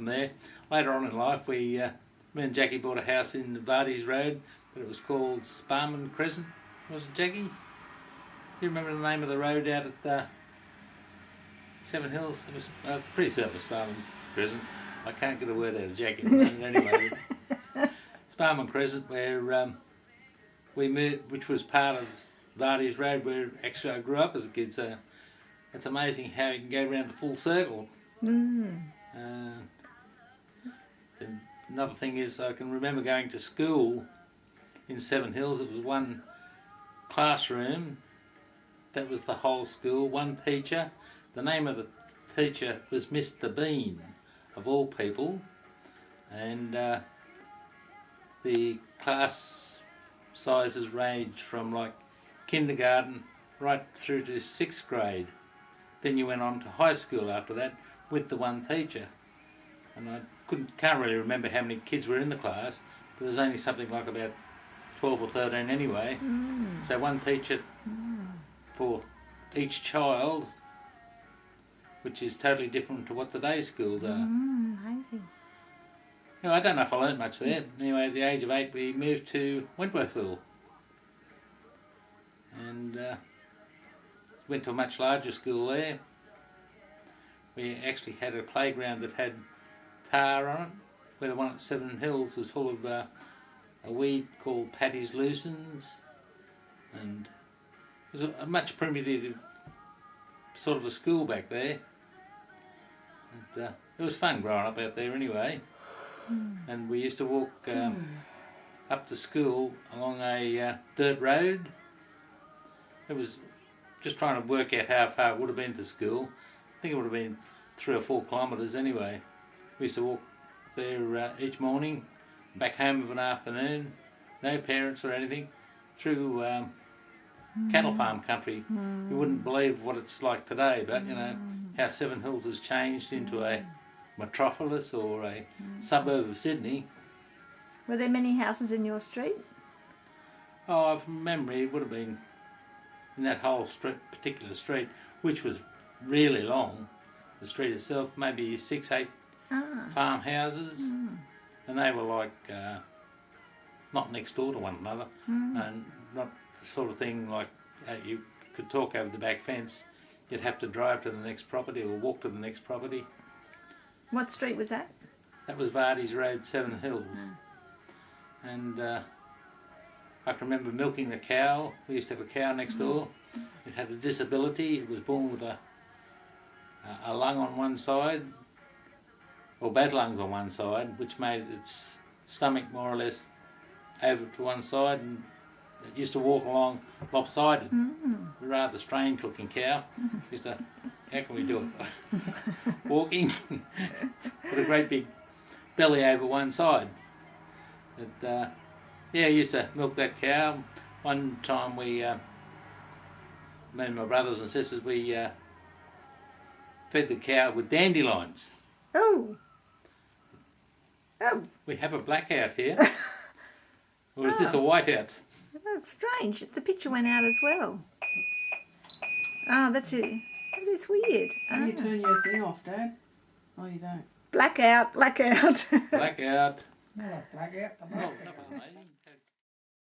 from there. Later on in life, me and Jackie bought a house in Vardy's Road, but it was called Sparman Crescent. Was it, Jackie? Do you remember the name of the road out at Seven Hills? It was pretty certain it was Sparman Crescent. I can't get a word out of Jackie at the moment anyway. Sparman Crescent, where we moved, which was part of Vardy's Road, where actually I grew up as a kid. So it's amazing how you can go around the full circle. Another thing is, I can remember going to school in Seven Hills. It was one classroom, that was the whole school, one teacher. The name of the teacher was Mr. Bean, of all people, and the class sizes ranged from like kindergarten right through to 6th grade. Then you went on to high school after that with the one teacher, and I can't really remember how many kids were in the class, but there was only something like about 12 or 13 anyway. So one teacher for each child, which is totally different to what the day schools are. Amazing. You know, I don't know if I learnt much there. Anyway, at the age of 8 we moved to Wentworthville and went to a much larger school there. We actually had a playground that had tar on it, where the one at Seven Hills was full of a weed called Paddy's Lucens, and it was a much primitive sort of a school back there. And, it was fun growing up out there anyway. And we used to walk up to school along a dirt road. It was just trying to work out how far it would have been to school. I think it would have been 3 or 4 kilometres anyway. We used to walk there each morning, back home of an afternoon, no parents or anything, through cattle farm country. You wouldn't believe what it's like today, but you know how Seven Hills has changed into a metropolis or a suburb of Sydney. Were there many houses in your street? Oh, from memory, it would have been in that whole particular street, which was really long. The street itself, maybe 6, 8 farmhouses, and they were like not next door to one another, and not the sort of thing like you could talk over the back fence. You'd have to drive to the next property or walk to the next property. What street was that? That was Vardy's Road, Seven Hills. And I can remember milking the cow. We used to have a cow next door. It had a disability. It was born with a lung on one side, or bad lungs on one side, which made its stomach more or less over to one side, and it used to walk along lopsided. A rather strange looking cow. Used to, how can we do it? Walking with a great big belly over one side. But yeah, I used to milk that cow. One time we, me and my brothers and sisters, we fed the cow with dandelions. Oh. We have a blackout here. Or is this a whiteout? That's strange. The picture went out as well. Oh, that's it. That is weird. You turn your thing off, Dad? Oh, you don't. Blackout. Blackout. No, blackout. Oh, that was amazing.